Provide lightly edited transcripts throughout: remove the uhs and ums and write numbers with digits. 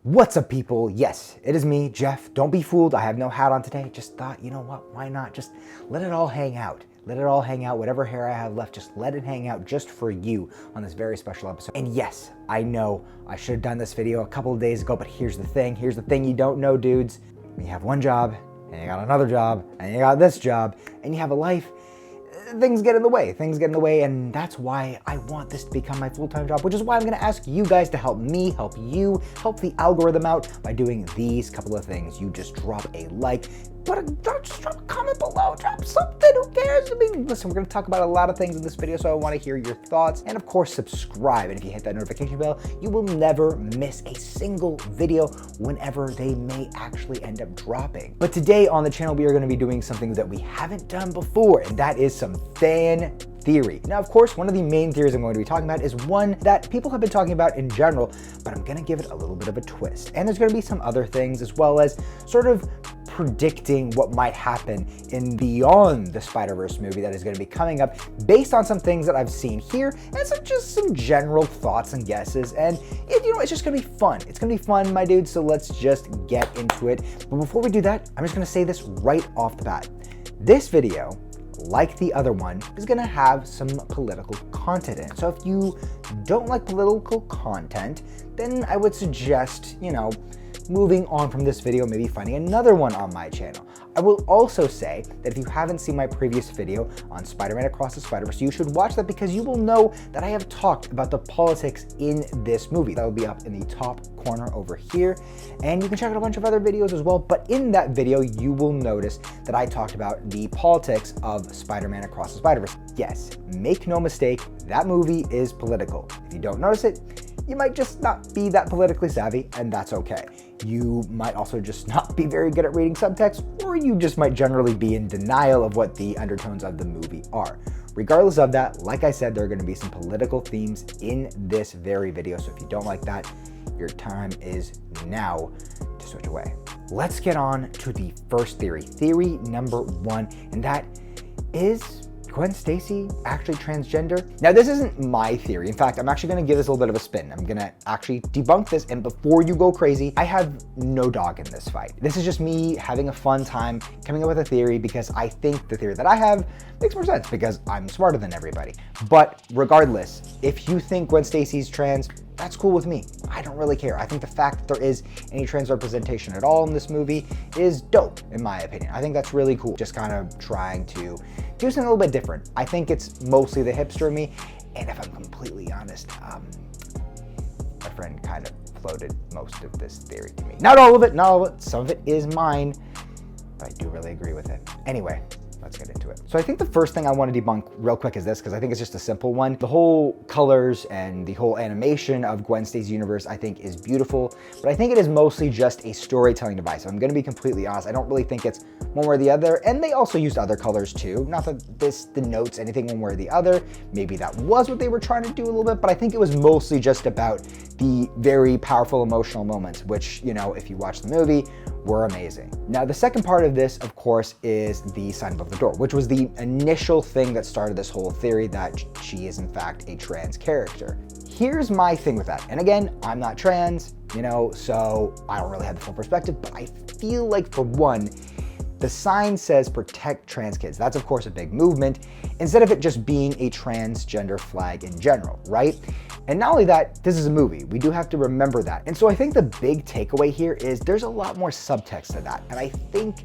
What's up, people? Yes, it is me, Jeff. Don't be fooled. I have no hat on today. Just thought, you know what? Why not? Just let it all hang out. Let it all hang out. Whatever hair I have left, just let it hang out just for you on this very special episode. And yes, I know I should have done this video a couple of days ago, but here's the thing. Here's the thing you don't know, dudes. When you have one job, and you got another job, and you got this job, and you have a life, things get in the way. Things get in the way, and that's why I want this to become my full-time job, which is why I'm gonna ask you guys to help me, help you, help the algorithm out by doing these couple of things. You just drop a like, just drop a comment below, drop something, who cares? I mean, listen, we're gonna talk about a lot of things in this video, so I wanna hear your thoughts. And of course, subscribe. And if you hit that notification bell, you will never miss a single video whenever they may actually end up dropping. But today on the channel, we are gonna be doing something that we haven't done before, and that is some fan theory. Now, of course, one of the main theories I'm going to be talking about is one that people have been talking about in general, but I'm gonna give it a little bit of a twist. And there's gonna be some other things, as well as sort of predicting what might happen in Beyond the Spider-Verse movie that is going to be coming up based on some things that I've seen here and just some general thoughts and guesses. And it's just going to be fun. It's going to be fun, my dudes, so let's just get into it. But before we do that, I'm just going to say this right off the bat. This video, like the other one, is gonna have some political content in it. So if you don't like political content, then I would suggest, moving on from this video, maybe finding another one on my channel. I will also say that if you haven't seen my previous video on Spider-Man Across the Spider-Verse, you should watch that because you will know that I have talked about the politics in this movie. That will be up in the top corner over here. And you can check out a bunch of other videos as well. But in that video, you will notice that I talked about the politics of Spider-Man Across the Spider-Verse. Yes, make no mistake, that movie is political. If you don't notice it, you might just not be that politically savvy, and that's okay. You might also just not be very good at reading subtext, or you just might generally be in denial of what the undertones of the movie are. Regardless of that, like I said, there are going to be some political themes in this very video, so if you don't like that, your time is now to switch away. Let's get on to the first theory. Theory number one, and that is Gwen Stacy actually transgender? Now, this isn't my theory. In fact, I'm actually gonna give this a little bit of a spin. I'm gonna actually debunk this, and before you go crazy, I have no dog in this fight. This is just me having a fun time coming up with a theory because I think the theory that I have makes more sense because I'm smarter than everybody. But regardless, if you think Gwen Stacy's trans, that's cool with me. I don't really care. I think the fact that there is any trans representation at all in this movie is dope, in my opinion. I think that's really cool. Just kind of trying to do something a little bit different. I think it's mostly the hipster in me, and if I'm completely honest, my friend kind of floated most of this theory to me. Not all of it, not all of it. Some of it is mine, but I do really agree with it. Anyway, let's get into it. So I think the first thing I want to debunk real quick is this, because I think it's just a simple one. The whole colors and the whole animation of Gwen Stacy's universe, I think, is beautiful, but I think it is mostly just a storytelling device. I'm going to be completely honest. I don't really think it's one way or the other, and they also used other colors too. Not that this denotes anything one way or the other. Maybe that was what they were trying to do a little bit, but I think it was mostly just about the very powerful emotional moments, which, if you watch the movie, were amazing. Now, the second part of this, of course, is the sign above the door, which was the initial thing that started this whole theory that she is in fact a trans character. Here's my thing with that. And again, I'm not trans, so I don't really have the full perspective, but I feel like, for one, the sign says protect trans kids. That's of course a big movement, instead of it just being a transgender flag in general, right? And not only that, this is a movie. We do have to remember that. And so I think the big takeaway here is there's a lot more subtext to that. And I think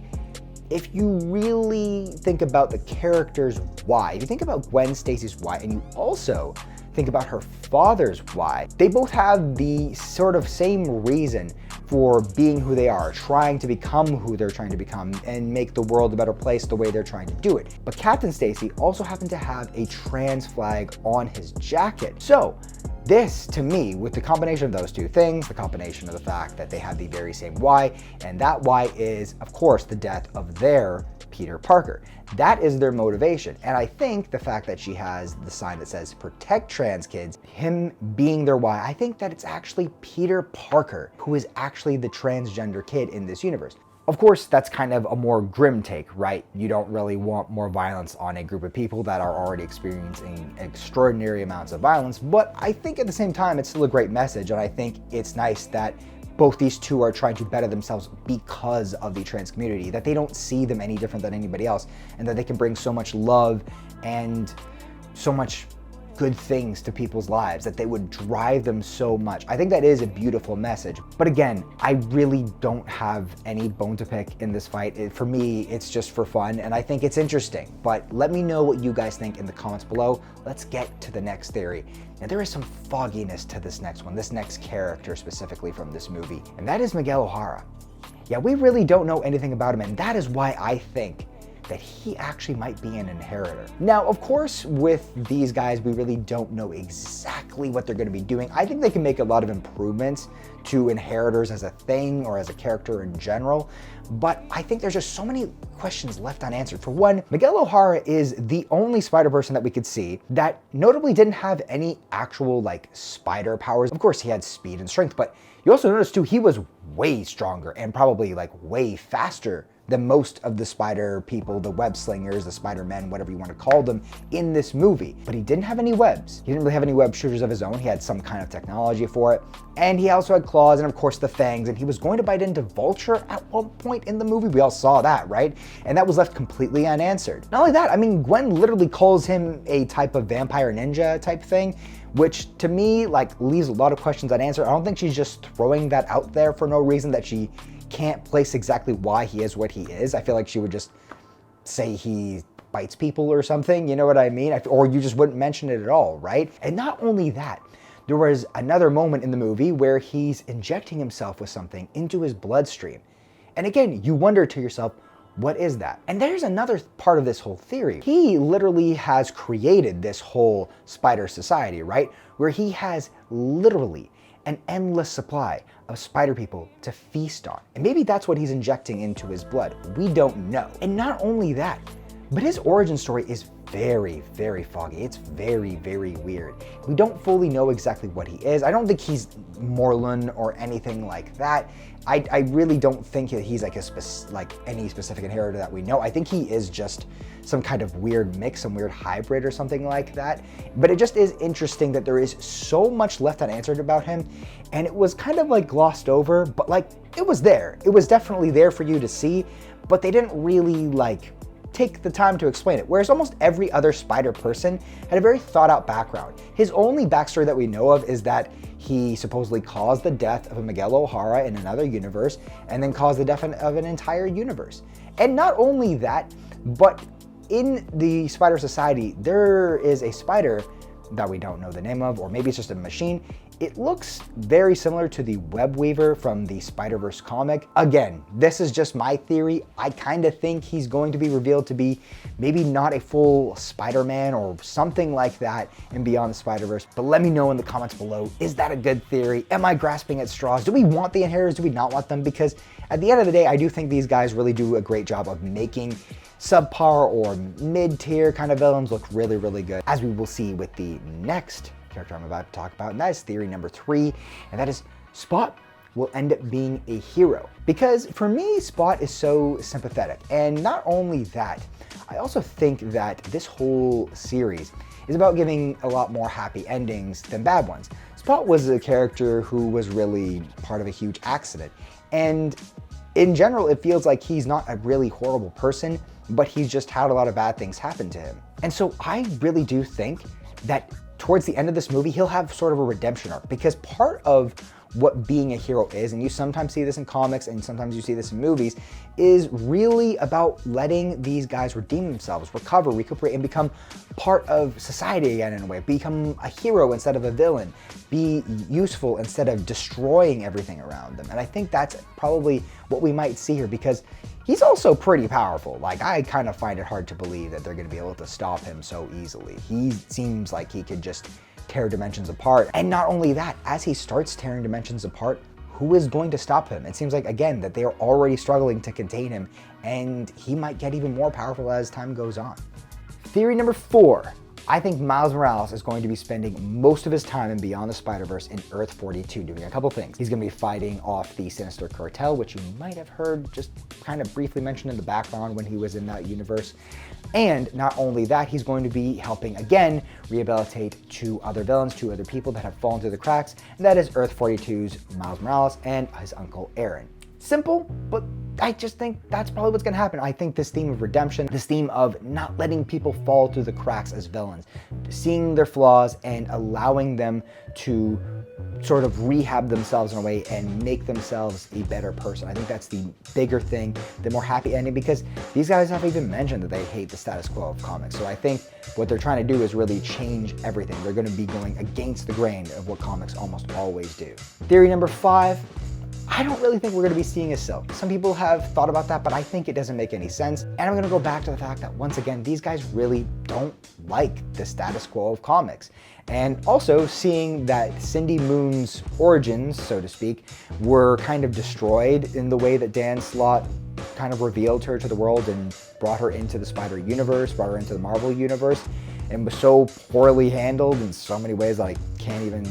if you really think about the character's why, if you think about Gwen Stacy's why, and you also think about her father's why, they both have the sort of same reason for being who they are, trying to become who they're trying to become and make the world a better place the way they're trying to do it. But Captain Stacy also happened to have a trans flag on his jacket. So this, to me, with the combination of those two things, the combination of the fact that they have the very same why, and that why is, of course, the death of their Peter Parker. That is their motivation. And I think the fact that she has the sign that says protect trans kids, him being their why, I think that it's actually Peter Parker who is actually the transgender kid in this universe. Of course, that's kind of a more grim take, right? You don't really want more violence on a group of people that are already experiencing extraordinary amounts of violence, but I think at the same time, it's still a great message, and I think it's nice that both these two are trying to better themselves because of the trans community, that they don't see them any different than anybody else, and that they can bring so much love and so much good things to people's lives, that they would drive them so much. I think that is a beautiful message. But again, I really don't have any bone to pick in this fight. For me, it's just for fun, and I think it's interesting. But let me know what you guys think in the comments below. Let's get to the next theory. Now, there is some fogginess to this next one, this next character specifically from this movie, and that is Miguel O'Hara. Yeah, we really don't know anything about him, and that is why I think that he actually might be an inheritor. Now, of course, with these guys, we really don't know exactly what they're gonna be doing. I think they can make a lot of improvements to inheritors as a thing or as a character in general, but I think there's just so many questions left unanswered. For one, Miguel O'Hara is the only Spider-Person that we could see that notably didn't have any actual like spider powers. Of course, he had speed and strength, but you also notice too, he was way stronger and probably like way faster than most of the spider people, the web slingers, the Spider-Men, whatever you want to call them, in this movie. But he didn't have any webs. He didn't really have any web shooters of his own. He had some kind of technology for it. And he also had claws and of course the fangs, and he was going to bite into Vulture at one point in the movie. We all saw that, right? And that was left completely unanswered. Not only that, I mean, Gwen literally calls him a type of vampire ninja type thing, which to me, like, leaves a lot of questions unanswered. I don't think she's just throwing that out there for no reason, that she can't place exactly why he is what he is. I feel like she would just say he bites people or something, you know what I mean? Or you just wouldn't mention it at all, right? And not only that, there was another moment in the movie where he's injecting himself with something into his bloodstream. And again, you wonder to yourself, what is that? And there's another part of this whole theory. He literally has created this whole spider society, right? Where he has literally an endless supply of spider people to feast on. And maybe that's what he's injecting into his blood. We don't know. And not only that, but his origin story is very, very foggy. It's very, very weird. We don't fully know exactly what he is. I don't think he's Morlun or anything like that. I really don't think that he's like any specific inheritor that we know. I think he is just some kind of weird mix, some weird hybrid or something like that. But it just is interesting that there is so much left unanswered about him, and it was kind of like glossed over, but like it was there. It was definitely there for you to see, but they didn't really like take the time to explain it, whereas almost every other spider person had a very thought out background. His only backstory that we know of is that he supposedly caused the death of a Miguel O'Hara in another universe, and then caused the death of an entire universe. And not only that, but in the Spider Society, there is a spider that we don't know the name of, or maybe it's just a machine. It looks very similar to the Web Weaver from the Spider-Verse comic. Again, this is just my theory. I kind of think he's going to be revealed to be maybe not a full Spider-Man or something like that in Beyond the Spider-Verse, but let me know in the comments below, is that a good theory? Am I grasping at straws? Do we want the inheritors? Do we not want them? Because at the end of the day, I do think these guys really do a great job of making subpar or mid-tier kind of villains look really, really good, as we will see with the next character I'm about to talk about, and that is theory number 3, and that is Spot will end up being a hero. Because for me, Spot is so sympathetic, and not only that, I also think that this whole series is about giving a lot more happy endings than bad ones. Spot was a character who was really part of a huge accident, and in general, it feels like he's not a really horrible person, but he's just had a lot of bad things happen to him. And so I really do think that towards the end of this movie, he'll have sort of a redemption arc, because part of what being a hero is, and you sometimes see this in comics and sometimes you see this in movies, is really about letting these guys redeem themselves, recover, recuperate, and become part of society again in a way, become a hero instead of a villain, be useful instead of destroying everything around them. And I think that's probably what we might see here, because he's also pretty powerful. Like, I kind of find it hard to believe that they're going to be able to stop him so easily. He seems like he could just tear dimensions apart. And not only that, as he starts tearing dimensions apart, who is going to stop him? It seems like, again, that they are already struggling to contain him, and he might get even more powerful as time goes on. Theory number 4 I think Miles Morales is going to be spending most of his time in Beyond the Spider-Verse in Earth 42 doing a couple things. He's going to be fighting off the Sinister Cartel, which you might have heard just kind of briefly mentioned in the background when he was in that universe. And not only that, he's going to be helping again rehabilitate two other villains, two other people that have fallen through the cracks, and that is Earth 42's Miles Morales and his uncle Aaron. Simple, but I just think that's probably what's gonna happen. I think this theme of redemption, this theme of not letting people fall through the cracks as villains, seeing their flaws and allowing them to sort of rehab themselves in a way and make themselves a better person. I think that's the bigger thing, the more happy ending, because these guys have even mentioned that they hate the status quo of comics. So I think what they're trying to do is really change everything. They're gonna be going against the grain of what comics almost always do. Theory number 5, I don't really think we're going to be seeing a Silk. Some people have thought about that, but I think it doesn't make any sense. And I'm going to go back to the fact that once again, these guys really don't like the status quo of comics. And also seeing that Cindy Moon's origins, so to speak, were kind of destroyed in the way that Dan Slott kind of revealed her to the world and brought her into the Spider Universe, brought her into the Marvel Universe, and was so poorly handled in so many ways that I can't even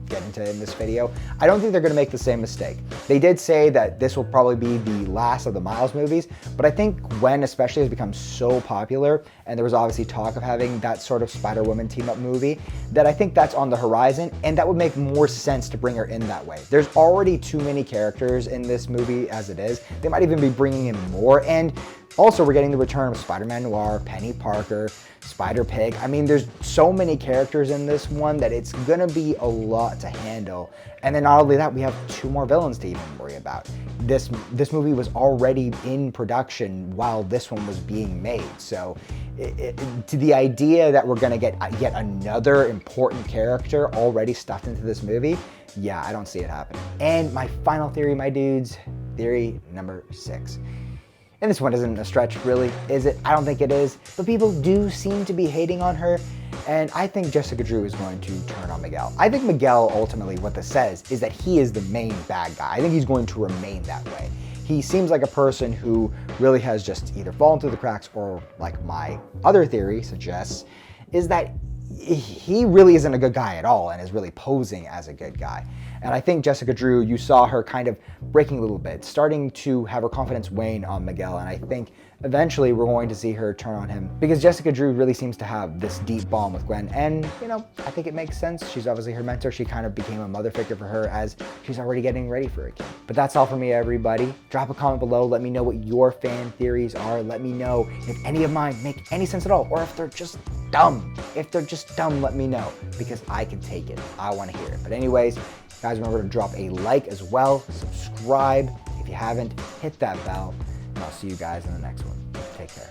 get into in this video. I don't think they're gonna make the same mistake. They did say that this will probably be the last of the Miles movies, but I think Gwen especially has become so popular, and there was obviously talk of having that sort of Spider-Woman team-up movie, that I think that's on the horizon, and that would make more sense to bring her in that way. There's already too many characters in this movie as it is. They might even be bringing in more, and also we're getting the return of Spider-Man Noir, Penny Parker, Spider-Pig. I mean, there's so many characters in this one that it's gonna be a lot to handle. And then not only that, we have 2 more villains to even worry about. This movie was already in production while this one was being made. So to the idea that we're gonna get yet another important character already stuffed into this movie, yeah, I don't see it happening. And my final theory, my dudes, theory number 6. And this one isn't a stretch, really, is it? I don't think it is, but people do seem to be hating on her, and I think Jessica Drew is going to turn on Miguel. I think Miguel, ultimately, what this says is that he is the main bad guy. I think he's going to remain that way. He seems like a person who really has just either fallen through the cracks, or like my other theory suggests, is that he really isn't a good guy at all and is really posing as a good guy. And I think Jessica Drew, you saw her kind of breaking a little bit, starting to have her confidence wane on Miguel, and I think eventually we're going to see her turn on him, because Jessica Drew really seems to have this deep bond with Gwen, and you know, I think it makes sense. She's obviously her mentor. She kind of became a mother figure for her as she's already getting ready for a kid. But that's all for me, everybody. Drop a comment below. Let me know what your fan theories are. Let me know if any of mine make any sense at all, or if they're just dumb. If they're just dumb, let me know, because I can take it. I want to hear it. But anyways, guys, remember to drop a like as well. Subscribe if you haven't. Hit that bell. And I'll see you guys in the next one. Take care.